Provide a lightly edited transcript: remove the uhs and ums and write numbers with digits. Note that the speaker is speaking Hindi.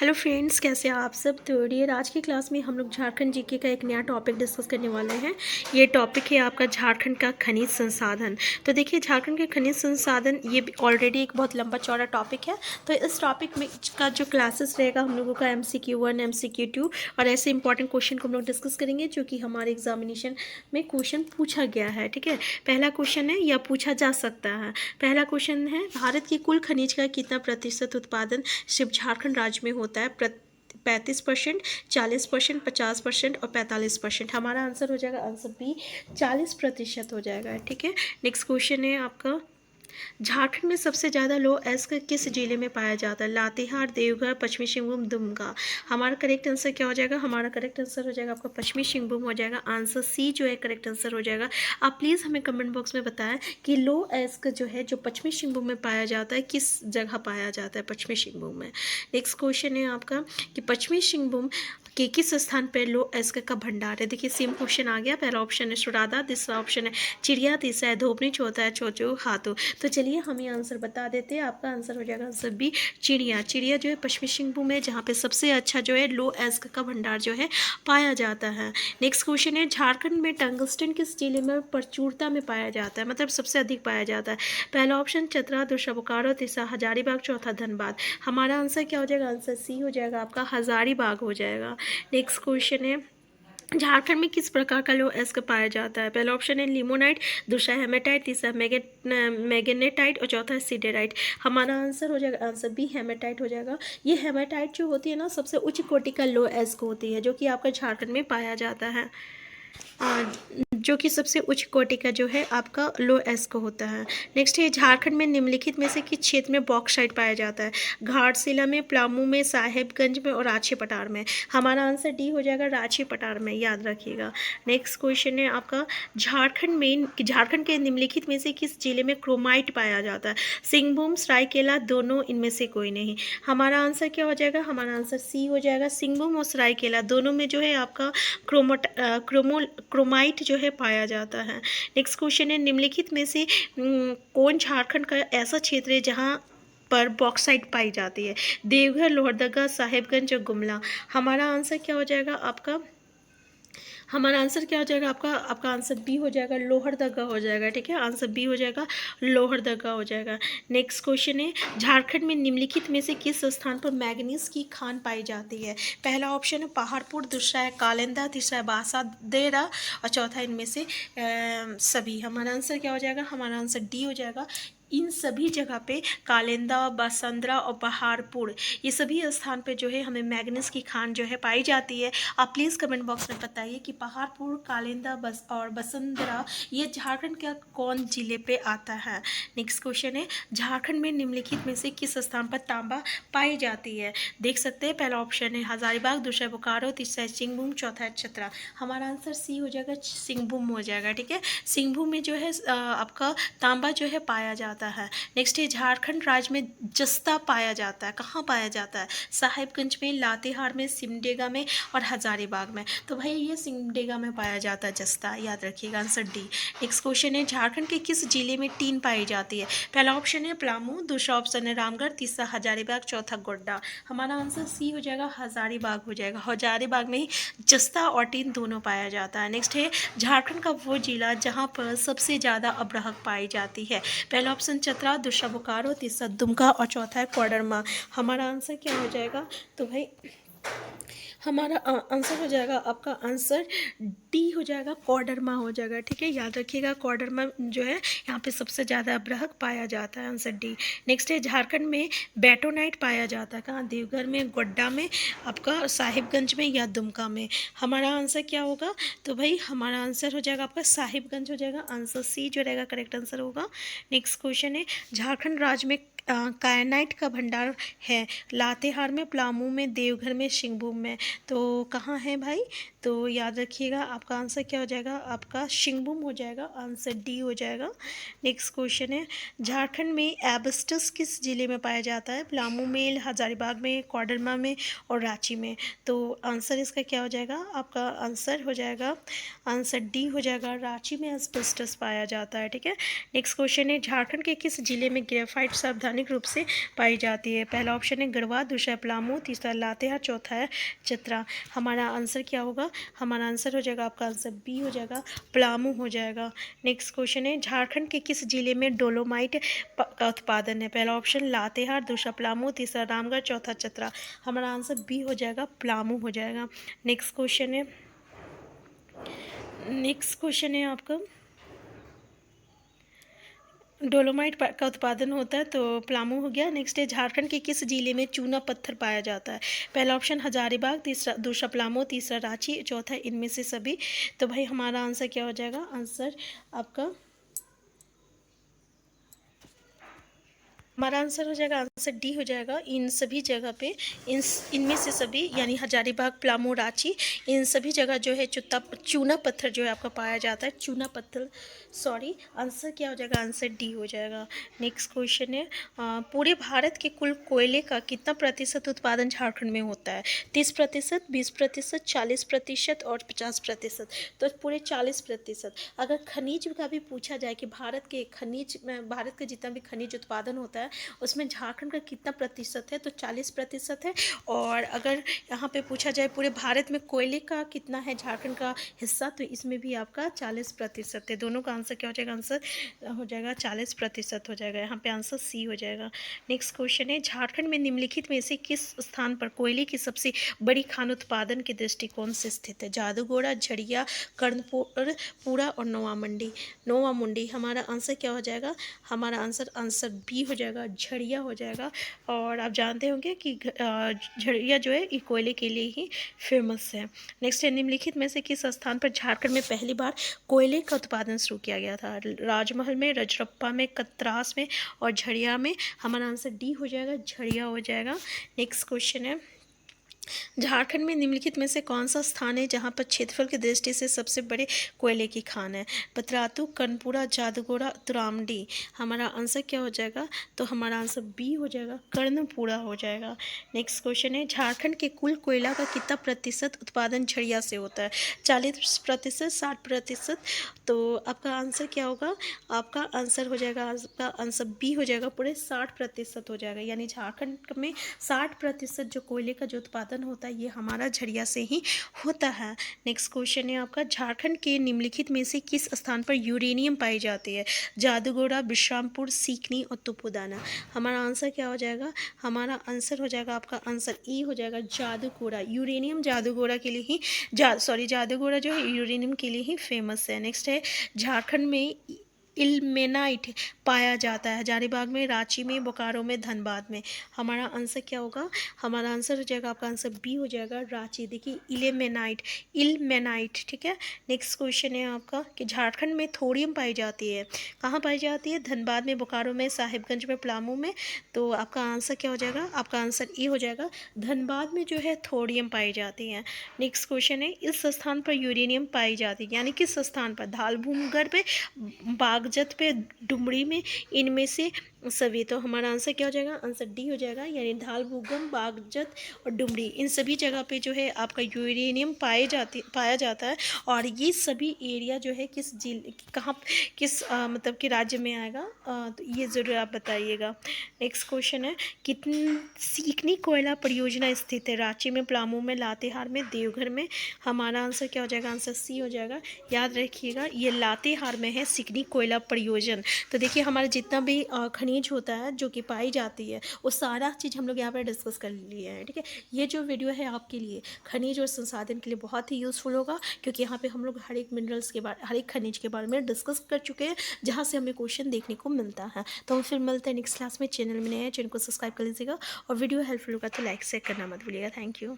हेलो फ्रेंड्स, कैसे हैं आप सब। तो डियर, आज की क्लास में हम लोग झारखंड जीके का एक नया टॉपिक डिस्कस करने वाले हैं। ये टॉपिक है आपका झारखंड का खनिज संसाधन। तो देखिए, झारखंड के खनिज संसाधन ये ऑलरेडी एक बहुत लंबा चौड़ा टॉपिक है। तो इस टॉपिक में का जो क्लासेस रहेगा हम लोगों का MCQ 1 MCQ 2 और ऐसे इंपॉर्टेंट क्वेश्चन को हम लोग डिस्कस करेंगे जो कि हमारे एग्जामिनेशन में क्वेश्चन पूछा गया है। ठीक है, पहला क्वेश्चन है या पूछा जा सकता है। पहला क्वेश्चन है, भारत की कुल खनिज का कितना प्रतिशत उत्पादन सिर्फ झारखंड राज्य में होता है। 35%, 40%, 50% और 45%। हमारा आंसर हो जाएगा आंसर बी, 40% हो जाएगा। ठीक है, नेक्स्ट क्वेश्चन है आपका, झारखंड में सबसे ज़्यादा लो एस्क किस जिले में पाया जाता है। लातेहार, देवघर, पश्चिमी सिंहभूम, दुमका। हमारा करेक्ट आंसर क्या हो जाएगा, हमारा करेक्ट आंसर हो जाएगा आपका पश्चिमी सिंहभूम हो जाएगा। आंसर सी जो है करेक्ट आंसर हो जाएगा। आप प्लीज़ हमें कमेंट बॉक्स में बताएं कि लो एस्क जो है जो पश्चिमी सिंहभूम में पाया जाता है किस जगह पाया जाता है पश्चिमी सिंहभूम में। नेक्स्ट क्वेश्चन है आपका कि पश्चिमी सिंहभूम के किस स्थान पर लो एस्क का भंडार है। देखिए, सेम क्वेश्चन आ गया। पहला ऑप्शन है सुरादा, दूसरा ऑप्शन है चिड़िया, तीसरा है धोबनी, चौथा है चोचो हाथों। तो चलिए हम ये आंसर बता देते हैं। आपका आंसर हो जाएगा आंसर बी, चिड़िया। चिड़िया जो है पश्चिमी सिंहभूम है जहाँ पे सबसे अच्छा जो है लो एस्क का भंडार जो है पाया जाता है। नेक्स्ट क्वेश्चन है, झारखंड में टंगस्टन किस जिले में प्रचुरता में पाया जाता है, मतलब सबसे अधिक पाया जाता है। पहला ऑप्शन चतरा, दूसरा बोकारो, तीसरा हजारीबाग, चौथा धनबाद। हमारा आंसर क्या हो जाएगा, आंसर सी हो जाएगा आपका हजारीबाग हो जाएगा। नेक्स्ट क्वेश्चन है, झारखंड में किस प्रकार का लो एस्क पाया जाता है। पहला ऑप्शन है लिमोनाइट, दूसरा हेमेटाइट, तीसरा मैग्नेटाइट और चौथा है सीडेराइट। हमारा आंसर हो जाएगा आंसर बी, हेमेटाइट हो जाएगा। ये हेमेटाइट जो होती है ना, सबसे उच्च कोटि का लो एस्क होती है जो कि आपका झारखंड में पाया जाता है, जो कि सबसे उच्च कोटि का जो है आपका लो एस्क होता है। नेक्स्ट है, झारखंड में निम्नलिखित में से किस क्षेत्र में बॉक्साइट पाया जाता है। घाटशिला में, पलामू में, साहेबगंज में और रांची पठार में। हमारा आंसर डी हो जाएगा रांची पठार में, याद रखिएगा। नेक्स्ट क्वेश्चन है आपका, झारखंड के निम्नलिखित में से किस जिले में क्रोमाइट पाया जाता है। सिंहभूम, सरायकेला, दोनों, इनमें से कोई नहीं। हमारा आंसर क्या हो जाएगा, हमारा आंसर सी हो जाएगा। सिंहभूम और सरायकेला दोनों में जो है आपका क्रोमाइट जो है पाया जाता है। नेक्स्ट क्वेश्चन है, निम्नलिखित में से कौन झारखंड का ऐसा क्षेत्र है जहाँ पर बॉक्साइट पाई जाती है। देवघर, लोहरदगा, साहेबगंज और गुमला। हमारा आंसर क्या हो जाएगा आपका, हमारा आंसर क्या हो जाएगा आपका आंसर बी हो जाएगा, लोहरदगा हो जाएगा। ठीक है, आंसर बी हो जाएगा, लोहरदगा हो जाएगा। नेक्स्ट क्वेश्चन है, झारखंड में निम्नलिखित में से किस स्थान पर मैग्नीज की खान पाई जाती है। पहला ऑप्शन है पहाड़पुर, दूसरा है कालिंदा, तीसरा है बासादेरा और चौथा इनमें से सभी। हमारा आंसर क्या हो जाएगा, हमारा आंसर डी हो जाएगा। इन सभी जगह पे कालिंदा, बसंतरा और पहाड़पुर, ये सभी स्थान पे जो है हमें मैग्नीज की खान जो है पाई जाती है। आप प्लीज़ कमेंट बॉक्स में बताइए कि पहाड़पुर, कालिंदा और बसंतरा ये झारखंड का कौन जिले पे आता है। नेक्स्ट क्वेश्चन है, झारखंड में निम्नलिखित में से किस स्थान पर तांबा पाई जाती है। देख सकते हैं, पहला ऑप्शन है हजारीबाग, दूसरा बोकारो, तीसरा है सिंहभूम, चौथा है चतरा। हमारा आंसर सी हो जाएगा, सिंहभूम हो जाएगा। ठीक है, सिंहभूम में जो है आपका तांबा जो है पाया जाता है। नेक्स्ट है, झारखंड राज्य में जस्ता पाया जाता है, कहाँ पाया जाता है। साहिबगंज में, लातेहार में, सिमडेगा में और हजारीबाग में। तो भाई ये सिमडेगा में पाया जाता है जस्ता, याद रखिएगा, आंसर डी। नेक्स्ट क्वेश्चन है, झारखंड के किस जिले में टीन पाई जाती है। पहला ऑप्शन है पलामू, दूसरा ऑप्शन है रामगढ़, तीसरा हजारीबाग, चौथा गोड्डा। हमारा आंसर सी हो जाएगा, हजारीबाग हो जाएगा। हजारीबाग में ही जस्ता और टीन दोनों पाया जाता है। नेक्स्ट है, झारखंड का वो जिला जहाँ पर सबसे ज़्यादा अब्रहक पाई जाती है। पहला ऑप्शन चतरा, दूसरा बोकारो, तीसरा दुमका और चौथा है कोडरमा। हमारा आंसर क्या हो जाएगा, तो भाई हमारा आंसर हो जाएगा आपका आंसर डी हो जाएगा, कोडरमा हो जाएगा। ठीक है, याद रखिएगा, कोडरमा जो है यहाँ पे सबसे ज़्यादा अब्रहक पाया जाता है, आंसर डी। नेक्स्ट है, झारखंड में बेटोनाइट पाया जाता है कहाँ। देवघर में, गोड्डा में, आपका साहिबगंज में या दुमका में। हमारा आंसर क्या होगा, तो भाई हमारा आंसर हो जाएगा आपका साहिबगंज हो जाएगा। आंसर सी जो रहेगा करेक्ट आंसर होगा। नेक्स्ट क्वेश्चन है, झारखंड राज्य में कायनाइट का भंडार है। लातेहार में, पलामू में, देवघर में, सिंहभूम में। तो कहाँ है भाई, तो याद रखिएगा, आपका आंसर क्या हो जाएगा, आपका सिंहभूम हो जाएगा, आंसर डी हो जाएगा। नेक्स्ट क्वेश्चन है, झारखंड में एब्सिस्टस किस जिले में पाया जाता है। पलामू में, हजारीबाग में, कोडरमा में और रांची में। तो आंसर इसका क्या हो जाएगा, आपका आंसर हो जाएगा, आंसर डी हो जाएगा, रांची में एब्सिस्टस पाया जाता है। ठीक है, नेक्स्ट क्वेश्चन है, झारखंड के किस जिले में ग्रेफाइट सावधानी स्थानिक रूप से पाई जाती है? पहला ऑप्शन है गढ़वा, दूसरा पलामू, तीसरा लातेहार, चौथा है चतरा। हमारा आंसर क्या होगा? हमारा आंसर हो जाएगा, आपका आंसर बी हो जाएगा, पलामू हो जाएगा। नेक्स्ट क्वेश्चन है झारखंड के किस जिले में डोलोमाइट का उत्पादन है? पहला ऑप्शन लातेहार, दूसरा पलामू, तीसरा रामगढ़, चौथा चतरा। हमारा आंसर बी हो जाएगा, पलामू हो जाएगा। नेक्स्ट क्वेश्चन है आपका डोलोमाइट का उत्पादन होता है तो पलामू हो गया। नेक्स्ट है झारखंड के किस जिले में चूना पत्थर पाया जाता है? पहला ऑप्शन हजारीबाग, दूसरा पलामू, तीसरा रांची, चौथा इनमें से सभी। तो भाई हमारा आंसर क्या हो जाएगा? आंसर आपका हमारा आंसर हो जाएगा, आंसर डी हो जाएगा। इन सभी जगह पे इनमें से सभी यानी हजारीबाग, पलामू, रांची, इन सभी जगह जो है चूना पत्थर जो है आपका पाया जाता है। चूना पत्थर आंसर क्या हो जाएगा? आंसर डी हो जाएगा। नेक्स्ट क्वेश्चन है पूरे भारत के कुल कोयले का कितना प्रतिशत उत्पादन झारखंड में होता है? 30%, 20%, 40% और 50%। तो पूरे 40%। अगर खनिज का भी पूछा जाए कि भारत के जितना भी खनिज उत्पादन होता है उसमें झारखंड का कितना प्रतिशत है, तो 40% है। और अगर यहाँ पे पूछा जाए पूरे भारत में कोयले का कितना है झारखंड का हिस्सा, तो इसमें भी आपका 40% है। दोनों का आंसर क्या हो जाएगा? आंसर हो जाएगा 40% हो जाएगा। यहाँ पे आंसर सी हो जाएगा। नेक्स्ट क्वेश्चन है झारखंड में निम्नलिखित में से किस स्थान पर कोयले की सबसे बड़ी खान उत्पादन के दृष्टिकोण से स्थित है? जादूगोड़ा, झरिया, कर्णपुरा और नोवा मुंडी। हमारा आंसर क्या हो जाएगा? हमारा आंसर बी हो जाएगा, झरिया हो जाएगा। और आप जानते होंगे कि झरिया जो है ये कोयले के लिए ही फेमस है। नेक्स्ट है निम्नलिखित में से किस स्थान पर झारखंड में पहली बार कोयले का उत्पादन शुरू किया गया था? राजमहल में, रजरप्पा में, कतरास में और झरिया में। हमारा आंसर डी हो जाएगा, झरिया हो जाएगा। नेक्स्ट क्वेश्चन है झारखंड में निम्नलिखित में से कौन सा स्थान है जहां पर क्षेत्रफल की दृष्टि से सबसे बड़े कोयले की खान है? पतरातू, कर्णपुरा, जादूगोड़ा, तुरामडी। हमारा आंसर क्या हो जाएगा? तो हमारा आंसर बी हो जाएगा, कर्णपुरा हो जाएगा। नेक्स्ट क्वेश्चन है झारखंड के कुल कोयला का कितना प्रतिशत उत्पादन झरिया से होता है? 40%, 60%। तो आपका आंसर क्या होगा? आपका आंसर हो जाएगा, आपका आंसर बी हो जाएगा, पूरे 60% हो जाएगा। यानी झारखंड में 60% जो कोयले का जो उत्पादन होता है ये हमारा झरिया से ही होता है। नेक्स्ट क्वेश्चन है आपका झारखंड के निम्नलिखित में से किस स्थान पर यूरेनियम पाई जाती है? जादूगोड़ा, विश्रामपुर, सीकनी और तुपुदाना। हमारा आंसर क्या हो जाएगा? हमारा आंसर हो जाएगा, आपका आंसर ई हो जाएगा, जादूगोड़ा। यूरेनियम जादूगोड़ा के लिए ही जादूगोड़ा जो है यूरेनियम के लिए ही फेमस है। नेक्स्ट है झारखंड में इल्मेनाइट पाया जाता है? हजारीबाग में, रांची में, बोकारो में, धनबाद में। हमारा आंसर क्या होगा? हमारा आंसर हो जाएगा, आपका आंसर बी हो जाएगा, रांची। देखिए इल्मेनाइट, ठीक है। नेक्स्ट क्वेश्चन है आपका कि झारखंड में थोरियम पाई जाती है, कहाँ पाई जाती है? धनबाद में, बोकारो में, साहिबगंज में, पलामू में। तो आपका आंसर क्या हो जाएगा? आपका आंसर ई हो जाएगा, धनबाद में जो है थोरियम पाई जाती है। नेक्स्ट क्वेश्चन है इस स्थान पर यूरेनियम पाई जाती है, यानी किस स्थान पर? धालभूमगढ़ पे, बागजत पे, डुमरी में, इनमें से सभी। तो हमारा आंसर क्या हो जाएगा? आंसर डी हो जाएगा, यानी ढाल भूगम, बागजत और डुमरी, इन सभी जगह पे जो है आपका यूरेनियम पाया जाता है। और ये सभी एरिया जो है किस मतलब कि राज्य में आएगा? तो ये ज़रूर आप बताइएगा। नेक्स्ट क्वेश्चन है कितनी सीकनी कोयला परियोजना स्थित है? रांची में, पलामू में, लातेहार में, देवघर में। हमारा आंसर क्या हो जाएगा? आंसर सी हो जाएगा। याद रखिएगा ये लातेहार में है सीकनी कोयला परियोजना। तो देखिए हमारा जितना भी खनिज होता है जो कि पाई जाती है वो सारा चीज़ हम लोग यहाँ पर डिस्कस कर लिए हैं, ठीक है। ये जो वीडियो है आपके लिए खनिज और संसाधन के लिए बहुत ही यूज़फुल होगा, क्योंकि यहाँ पे हम लोग हर एक मिनरल्स के बारे, हर एक खनिज के बारे में डिस्कस कर चुके हैं जहाँ से हमें क्वेश्चन देखने को मिलता है। तो हम फिर मिलते हैं नेक्स्ट क्लास में। चैनल में नए हैं, चैनल को सब्सक्राइब कर लीजिएगा और वीडियो हेल्पफुल होगा तो लाइक शेयर करना मत भूलिएगा। Thank you.